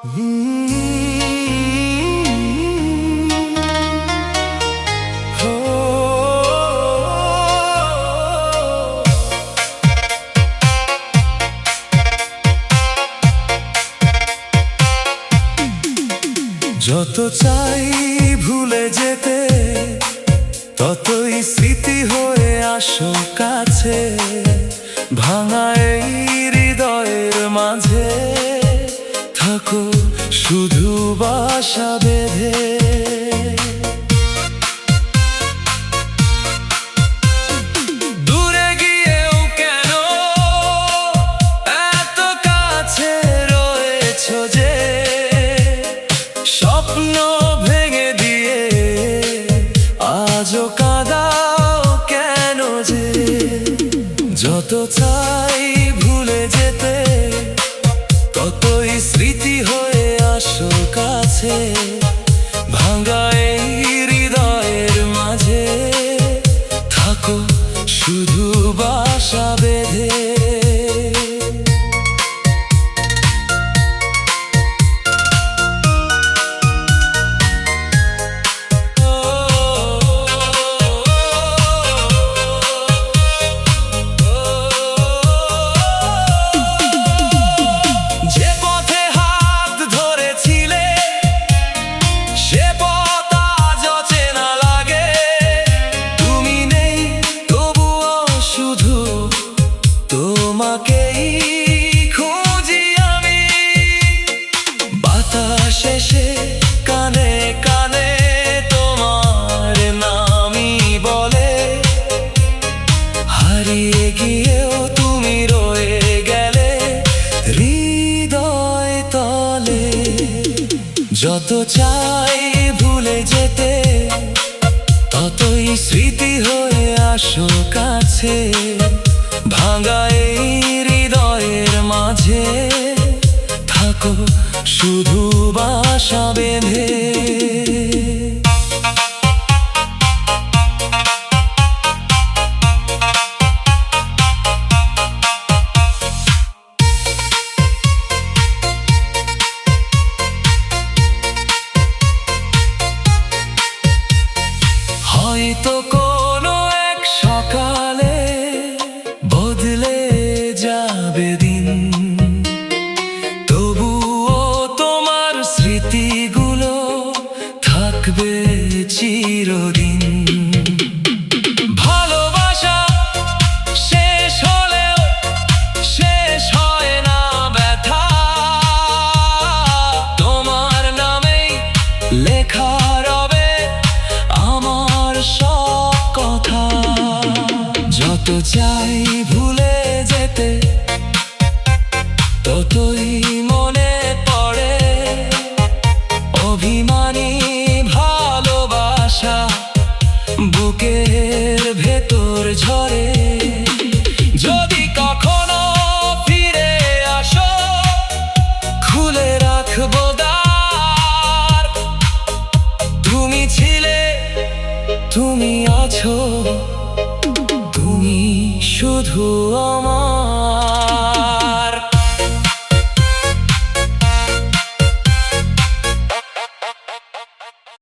যত চাই ভুলে যেতে ততই স্মৃতি হয়ে আসো কাছে, ভাঙা এই হৃদয়ের মাঝে থাকো শুধু বাসা বেঁধে। দূরে গিয়েও কেন এত কাছে রয়েছো যে, স্বপ্ন ভেঙে দিয়ে আজও কাঁদাও কেন যে। যত চাই ভুলে যেতে ততই স্মৃতি হয়ে আসো কাছে, ভাঙা এই হৃদয়ের মাঝে থাকো শুধু বাসা বেঁধে। শেষে কানে কানে তোমার নামই বলে, হারিয়ে গিয়েও তুমি রয়ে গেলে হৃদয় তলে। যত চাই ভুলে যেতে ততই স্মৃতি হয়ে আসো কাছে, ভাঙা এই হৃদয়ের মাঝে থাকো শুধু বাসা বেঁধে। হয়তো কোনো এক সকালে বদলে যাবে দিন, স্মৃতিগুলো থাকবে চিরদিন। ভালোবাসা শেষ হলেও শেষ হয় না ব্যথা, তোমার নামেই লেখা রবে আমার সব কথা। যত চাই ভুলে যেতে ততই মনে পড়ে অভিমানী ভালোবাসা বুকের ভেতর ঝরে। যদি কখনো ফিরে আসো খুলে রাখবো দ্বার, তুমি ছিলে, তুমি আছো, তুমি শুধু আমার।